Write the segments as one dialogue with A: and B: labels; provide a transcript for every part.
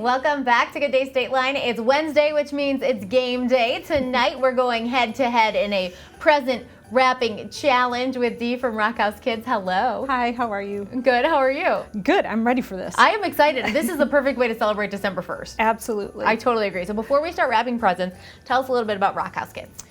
A: Welcome back to Good Day State Line. It's Wednesday, which means it's game day. Tonight we're going head to head in a present wrapping challenge with Dee from Rock House Kids. Hello.
B: Hi, how are you?
A: Good, how are you?
B: Good, I'm ready for this.
A: I am excited. This is the perfect way to celebrate December 1st.
B: Absolutely.
A: I totally agree. So before we start wrapping presents, tell us a little bit about Rock House Kids.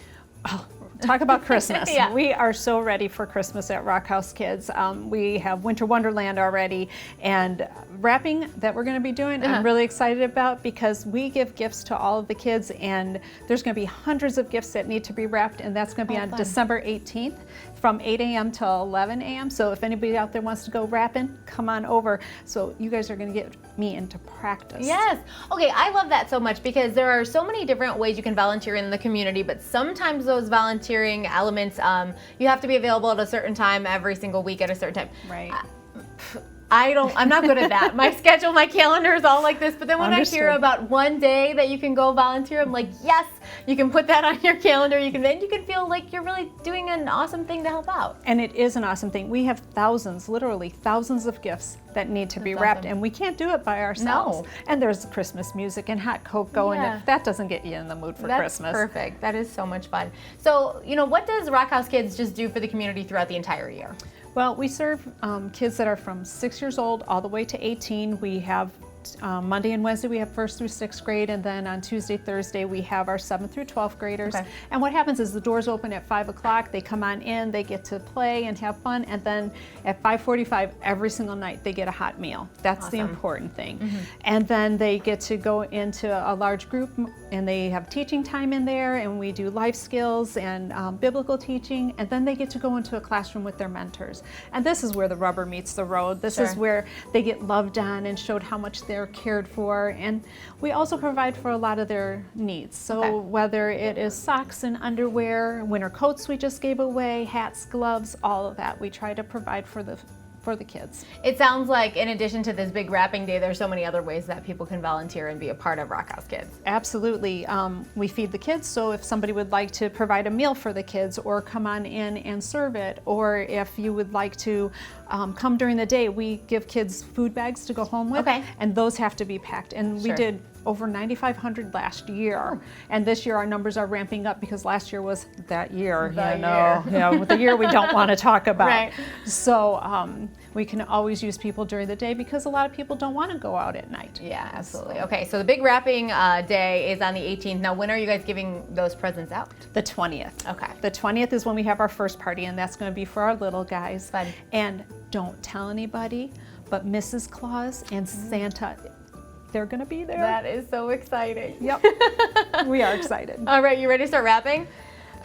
B: Oh, talk about Christmas.
A: Yeah.
B: We are so ready for Christmas at Rock House Kids. We have Winter Wonderland already, and wrapping that we're going to be doing, I'm really excited about because we give gifts to all of the kids, and there's going to be hundreds of gifts that need to be wrapped, and that's going to be on December 18th from 8 a.m. till 11 a.m. So if anybody out there wants to go wrapping, come on over. So you guys are going to get me into practice.
A: Yes. Okay, I love that so much because there are so many different ways you can volunteer in the community, but sometimes those volunteering elements, you have to be available at a certain time every single week at a certain time.
B: Right.
A: I'm not good at that. My schedule, my calendar is all like this, but then when I hear about one day that you can go volunteer, I'm like, yes, you can put that on your calendar. Then you can feel like you're really doing an awesome thing to help out.
B: And it is an awesome thing. We have thousands, literally thousands of gifts that need to be wrapped, and we can't do it by ourselves.
A: No.
B: And there's Christmas music and hot cocoa, and if that doesn't get you in the mood for Christmas.
A: That's perfect. That is so much fun. So, what does Rock House Kids just do for the community throughout the entire year?
B: Well, we serve kids that are from 6 years old all the way to 18. We have Monday and Wednesday we have 1st through 6th grade, and then on Tuesday, Thursday we have our 7th through 12th graders. Okay. And what happens is the doors open at 5 o'clock, they come on in, they get to play and have fun, and then at 5:45 every single night they get a hot meal. That's the important thing. And then they get to go into a large group, and they have teaching time in there, and we do life skills and biblical teaching, and then they get to go into a classroom with their mentors. And this is where the rubber meets the road. This is where they get loved on and showed how much they're cared for, and we also provide for a lot of their needs. So whether it is socks and underwear, winter coats we just gave away, hats, gloves, all of that, we try to provide for the kids.
A: It sounds like in addition to this big wrapping day, there's so many other ways that people can volunteer and be a part of Rock House Kids.
B: Absolutely. We feed the kids, so if somebody would like to provide a meal for the kids or come on in and serve it, or if you would like to come during the day, we give kids food bags to go home with, and those have to be packed. And we did over 9,500 last year, and this year our numbers are ramping up because last year was that year, the year we don't want to talk about. So we can always use people during the day because a lot of people don't want to go out at night.
A: Yeah, absolutely. Okay, so the big wrapping day is on the 18th. Now, when are you guys giving those presents out?
B: The 20th.
A: Okay.
B: The 20th is when we have our first party, and that's going to be for our little guys.
A: Fun.
B: And don't tell anybody, but Mrs. Claus and Santa, they're going to be there.
A: That is so exciting.
B: Yep. We are excited.
A: All right, you ready to start wrapping?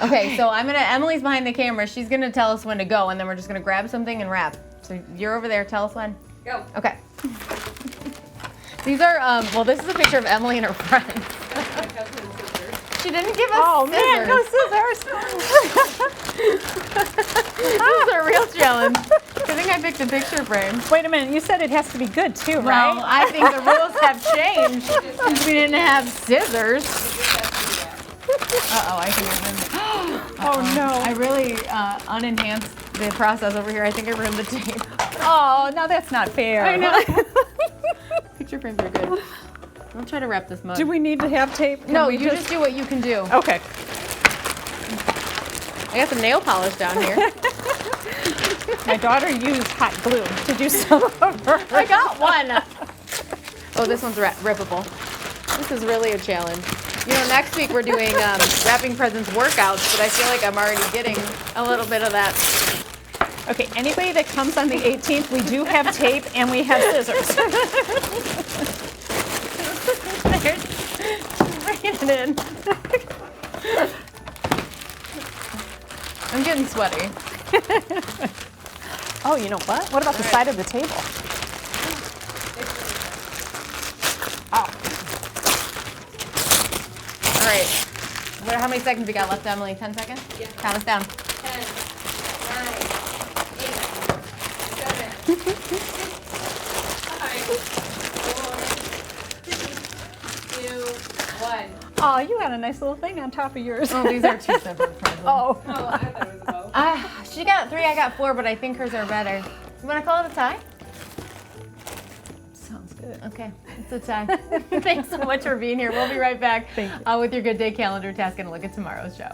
A: Okay, so Emily's behind the camera. She's going to tell us when to go, and then we're just going to grab something and wrap. So you're over there. Tell us when.
C: Go.
A: Okay. These are, well, this is a picture of Emily and her friends.
C: That's my cousin and sister.
A: She didn't give us
B: scissors.
A: This is a real challenge. I think I picked a picture frame.
B: Wait a minute, you said it has to be good too, right?
A: Well, I think the rules have changed since we didn't have scissors. Uh-oh, I think I ruined
B: Oh no.
A: I really unenhanced the process over here. I think I ruined the tape.
B: Oh, now that's not fair.
A: I know. Picture frames are good. I'll try to wrap this mug.
B: Do we need to have tape?
A: No, you just do what you can do.
B: Okay.
A: I got some nail polish down here.
B: My daughter used hot glue to do some of her.
A: I got one. Oh, this one's rippable. This is really a challenge. Next week we're doing wrapping presents workouts, but I feel like I'm already getting a little bit of that.
B: Okay, anybody that comes on the 18th, we do have tape and we have scissors.
A: Bringing it in. I'm getting sweaty.
B: Oh, you know what? What about the side of the table?
A: Oh. All right. How many seconds we got left, Emily? 10 seconds?
C: Yeah.
A: Count us down.
C: 10, 9, 8, 7, 5, 4, 3, 2, 1.
B: Oh, you got a nice little thing on top of yours.
A: Oh, these are two separate presents.
B: Oh.
C: Oh, I thought it was a bow.
A: She got 3, I got 4, but I think hers are better. You want to call it a tie?
B: Sounds good.
A: Okay, it's a tie. Thanks so much for being here. We'll be right back
B: Thank you.
A: with your Good Day Calendar task and a look at tomorrow's show.